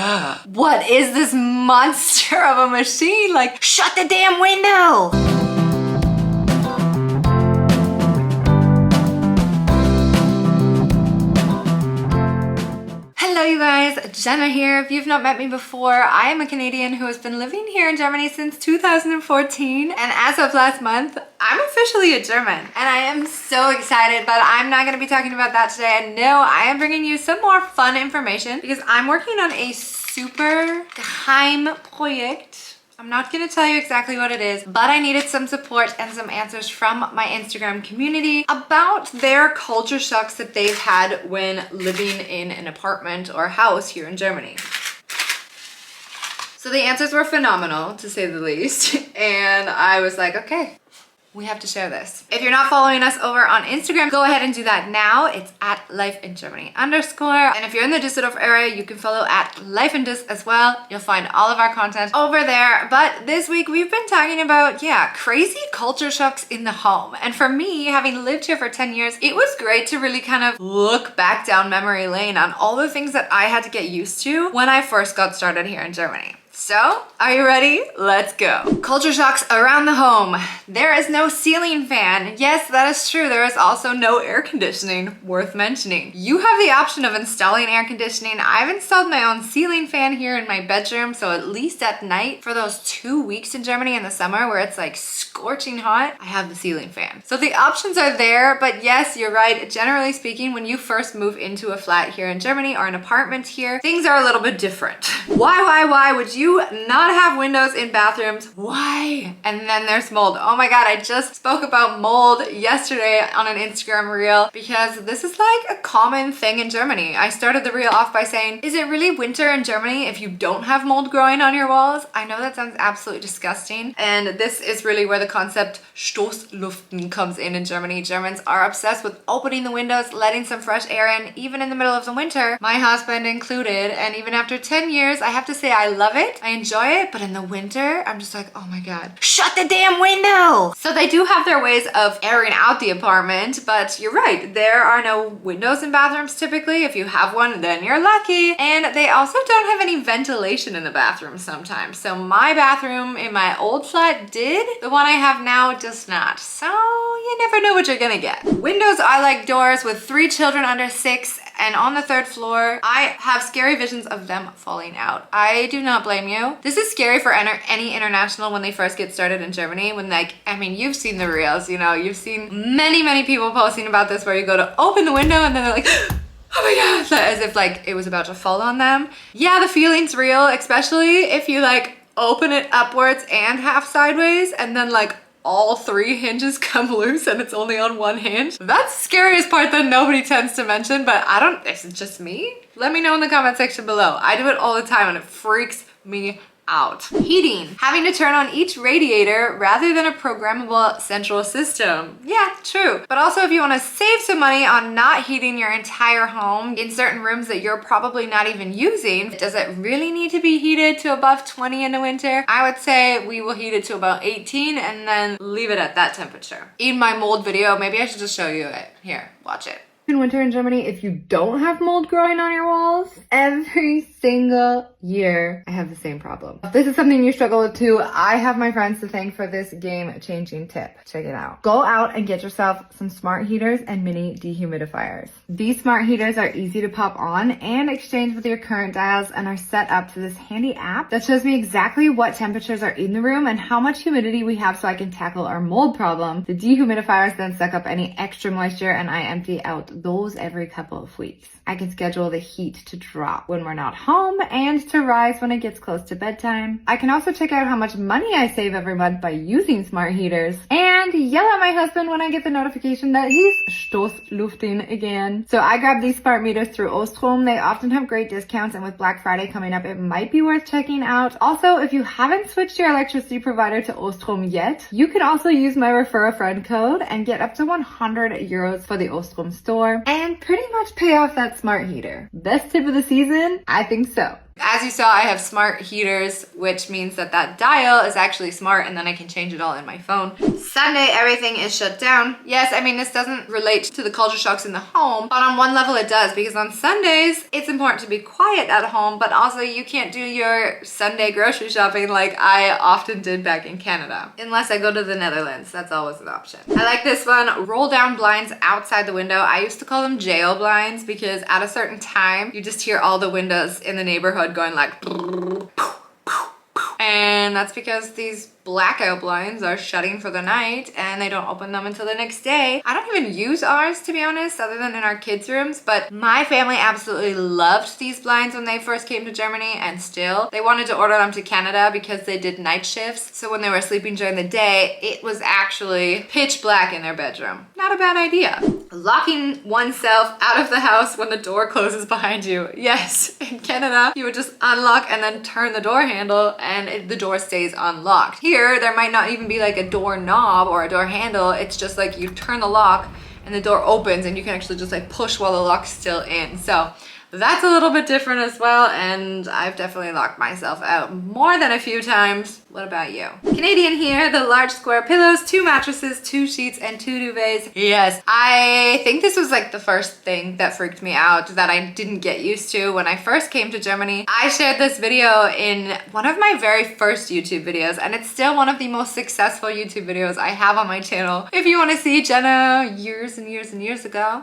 What is this monster of a machine? Like, shut the damn window! Hello you guys, Jenna here. If you've not met me before, I am a Canadian who has been living here in Germany since 2014, and as of last month, I'm officially a German. And I am so excited, but I'm not going to be talking about that today. And no, I am bringing you some more fun information because I'm working on a super geheim project. I'm not going to tell you exactly what it is, but I needed some support and some answers from my Instagram community about their culture shocks that they've had when living in an apartment or house here in Germany. So the answers were phenomenal, to say the least, and I was like, okay, we have to share this. If you're not following us over on Instagram, go ahead and do that now. It's at @lifeingermany_. And if you're in the Düsseldorf area, you can follow at @lifeindus as well. You'll find all of our content over there. But this week we've been talking about, crazy culture shocks in the home. And for me, having lived here for 10 years, it was great to really kind of look back down memory lane on all the things that I had to get used to when I first got started here in Germany. So, are you ready? Let's go. Culture shocks around the home. There is no ceiling fan. Yes, that is true. There is also no air conditioning, worth mentioning. You have the option of installing air conditioning. I've installed my own ceiling fan here in my bedroom, so at least at night, for those 2 weeks in Germany in the summer where it's like scorching hot, I have the ceiling fan. So the options are there, but yes, you're right. Generally speaking, when you first move into a flat here in Germany or an apartment here, things are a little bit different. Why would you not have windows in bathrooms? Why? And then there's mold. Oh my god, I just spoke about mold yesterday on an Instagram reel because this is like a common thing in Germany. I started the reel off by saying, is it really winter in Germany if you don't have mold growing on your walls? I know that sounds absolutely disgusting, and this is really where the concept Stoßlüften comes in Germany. Germans are obsessed with opening the windows, letting some fresh air in, even in the middle of the winter, my husband included, and even after 10 years, I have to say I love it. I enjoy it, but in the winter, I'm just like, oh my god, shut the damn window! So they do have their ways of airing out the apartment, but you're right, there are no windows in bathrooms typically. If you have one, then you're lucky. And they also don't have any ventilation in the bathroom sometimes. So my bathroom in my old flat did, the one I have now does not. So you never know what you're gonna get. Windows are like doors with 3 children under 6, and on the 3rd floor, I have scary visions of them falling out. I do not blame you. This is scary for any international when they first get started in Germany. When you've seen the reels, you've seen many people posting about this where you go to open the window and then they're like, oh my god, as if like it was about to fall on them. Yeah, the feeling's real, especially if you like open it upwards and half sideways and then like all 3 hinges come loose and it's only on 1 hinge. That's the scariest part that nobody tends to mention, but is it just me? Let me know in the comment section below. I do it all the time and it freaks me out. Heating. Having to turn on each radiator rather than a programmable central system. Yeah, true. But also if you want to save some money on not heating your entire home in certain rooms that you're probably not even using, does it really need to be heated to above 20 in the winter? I would say we will heat it to about 18 and then leave it at that temperature. In my mold video, maybe I should just show you it. Here, watch it. In winter in Germany, if you don't have mold growing on your walls, every single year I have the same problem. If this is something you struggle with too, I have my friends to thank for this game-changing tip. Check it out. Go out and get yourself some smart heaters and mini dehumidifiers. These smart heaters are easy to pop on and exchange with your current dials and are set up to this handy app that shows me exactly what temperatures are in the room and how much humidity we have so I can tackle our mold problem. The dehumidifiers then suck up any extra moisture and I empty out those every couple of weeks. I can schedule the heat to drop when we're not home and to rise when it gets close to bedtime. I can also check out how much money I save every month by using smart heaters and yell at my husband when I get the notification that he's Stoßlüfting again. So I grabbed these smart meters through Ostrom. They often have great discounts, and with Black Friday coming up, it might be worth checking out. Also, if you haven't switched your electricity provider to Ostrom yet, you can also use my refer a friend code and get up to 100 euros for the Ostrom store and pretty much pay off that smart heater. Best tip of the season? I think so. As you saw, I have smart heaters, which means that that dial is actually smart and then I can change it all in my phone. Sunday, everything is shut down. Yes, I mean, this doesn't relate to the culture shocks in the home, but on one level it does, because on Sundays, it's important to be quiet at home, but also you can't do your Sunday grocery shopping like I often did back in Canada. Unless I go to the Netherlands, that's always an option. I like this one, roll down blinds outside the window. I used to call them jail blinds because at a certain time, you just hear all the windows in the neighborhood going like, and that's because these blackout blinds are shutting for the night and they don't open them until the next day. I don't even use ours, to be honest, other than in our kids' rooms, but my family absolutely loved these blinds when they first came to Germany, and still. They wanted to order them to Canada because they did night shifts, so when they were sleeping during the day, it was actually pitch black in their bedroom. Not a bad idea. Locking oneself out of the house when the door closes behind you. Yes, in Canada, you would just unlock and then turn the door handle and the door stays unlocked. Here, there might not even be like a door knob or a door handle. It's just like you turn the lock and the door opens and you can actually just like push while the lock's still in. So that's a little bit different as well, and I've definitely locked myself out more than a few times. What about you? Canadian here, the large square pillows, 2 mattresses, 2 sheets, and 2 duvets. Yes, I think this was like the first thing that freaked me out that I didn't get used to when I first came to Germany. I shared this video in one of my very first YouTube videos, and it's still one of the most successful YouTube videos I have on my channel. If you want to see Jenna years and years and years ago,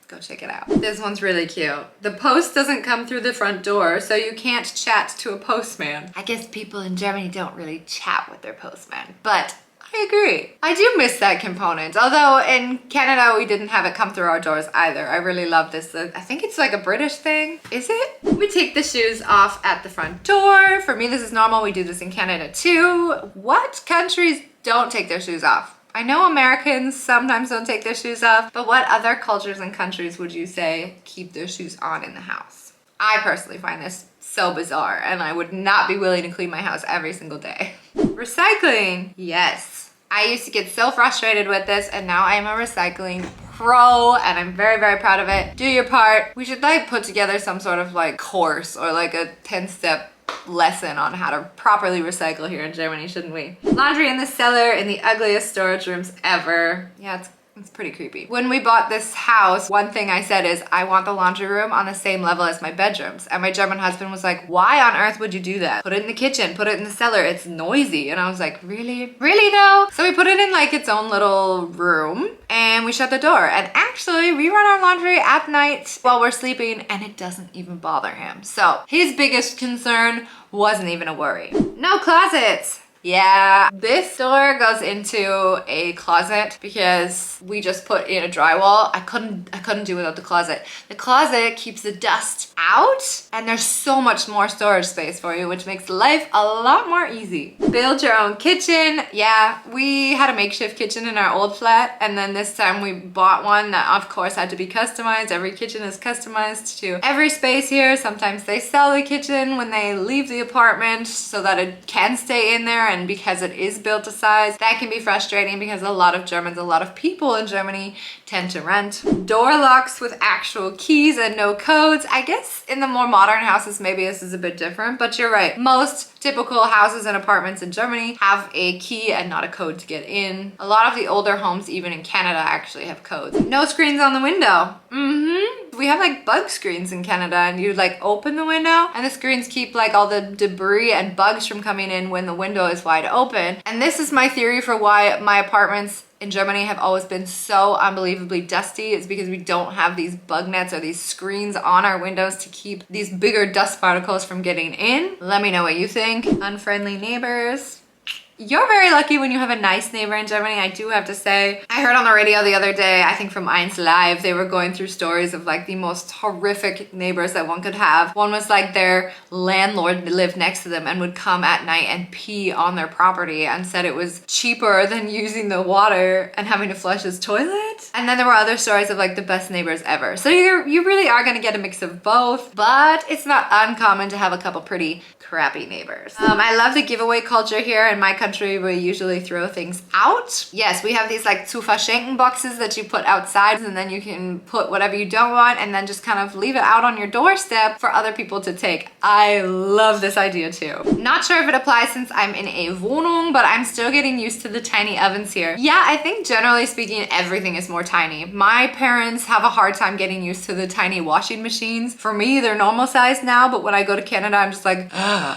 go check it out. This one's really cute. The post doesn't come through the front door, so you can't chat to a postman. I guess people in Germany don't really chat with their postman, but I agree. I do miss that component. Although in Canada, we didn't have it come through our doors either. I really love this. I think it's like a British thing. Is it? We take the shoes off at the front door. For me, this is normal. We do this in Canada too. What countries don't take their shoes off? I know Americans sometimes don't take their shoes off, but what other cultures and countries would you say keep their shoes on in the house? I personally find this so bizarre, and I would not be willing to clean my house every single day. Recycling, yes. I used to get so frustrated with this, and now I'm a recycling pro, and I'm very, very proud of it. Do your part. We should like put together some sort of like course or like a 10-step lesson on how to properly recycle here in Germany, shouldn't we? Laundry in the cellar in the ugliest storage rooms ever. Yeah, it's pretty creepy. When we bought this house, one thing I said is, I want the laundry room on the same level as my bedrooms. And my German husband was like, why on earth would you do that? Put it in the kitchen, put it in the cellar, it's noisy. And I was like, really? Really though? So we put it in like its own little room and we shut the door. And actually, we run our laundry at night while we're sleeping and it doesn't even bother him. So his biggest concern wasn't even a worry. No closets. Yeah, this door goes into a closet because we just put in a drywall. I couldn't do without the closet. The closet keeps the dust out and there's so much more storage space for you, which makes life a lot more easy. Build your own kitchen. Yeah, we had a makeshift kitchen in our old flat, and then this time we bought one that of course had to be customized. Every kitchen is customized to every space here. Sometimes they sell the kitchen when they leave the apartment so that it can stay in there, and because it is built to size, that can be frustrating because a lot of Germans, a lot of people in Germany tend to rent. Door locks with actual keys and no codes. I guess in the more modern houses, maybe this is a bit different, but you're right. Most typical houses and apartments in Germany have a key and not a code to get in. A lot of the older homes, even in Canada, actually have codes. No screens on the window. We have like bug screens in Canada, and you like open the window and the screens keep like all the debris and bugs from coming in when the window is wide open. And this is my theory for why my apartments in Germany have always been so unbelievably dusty. It's because we don't have these bug nets or these screens on our windows to keep these bigger dust particles from getting in. Let me know what you think. Unfriendly neighbors. You're very lucky when you have a nice neighbor in Germany, I do have to say. I heard on the radio the other day, I think from 1 Live, they were going through stories of like the most horrific neighbors that one could have. One was like their landlord lived next to them and would come at night and pee on their property and said it was cheaper than using the water and having to flush his toilet. And then there were other stories of like the best neighbors ever. So you really are gonna get a mix of both, but it's not uncommon to have a couple pretty crappy neighbors. I love the giveaway culture here in my country. country, we usually throw things out. Yes, we have these like zu verschenken boxes that you put outside, and then you can put whatever you don't want and then just kind of leave it out on your doorstep for other people to take. I love this idea too. Not sure if it applies since I'm in a Wohnung, but I'm still getting used to the tiny ovens here. Yeah, I think generally speaking, everything is more tiny. My parents have a hard time getting used to the tiny washing machines. For me, they're normal size now, but when I go to Canada, I'm just like,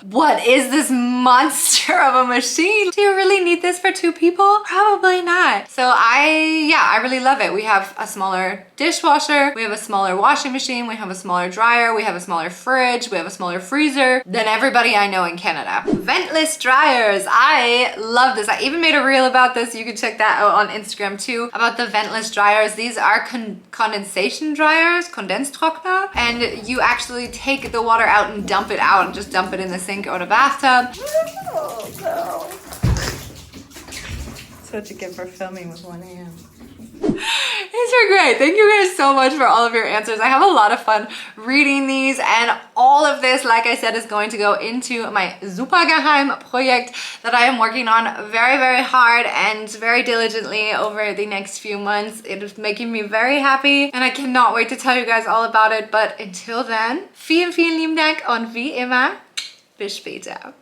what is this monster of a machine? Do you really need this for 2 people? Probably not. So I really love it. We have a smaller dishwasher, we have a smaller washing machine, we have a smaller dryer, we have a smaller fridge, we have a smaller freezer than everybody I know in Canada. Ventless dryers. I love this. I even made a reel about this. You can check that out on Instagram too, about the ventless dryers. These are condensation dryers, Kondenstrockner, and you actually take the water out and dump it out and just dump it in the sink or the bathtub. Oh, no. That's what you get for filming with 1 a.m. These are great. Thank you guys so much for all of your answers. I have a lot of fun reading these, and all of this, like I said, is going to go into my Supergeheim project that I am working on very, very hard and very diligently over the next few months. It is making me very happy, and I cannot wait to tell you guys all about it. But until then, vielen, vielen lieben Dank und wie immer, bis später.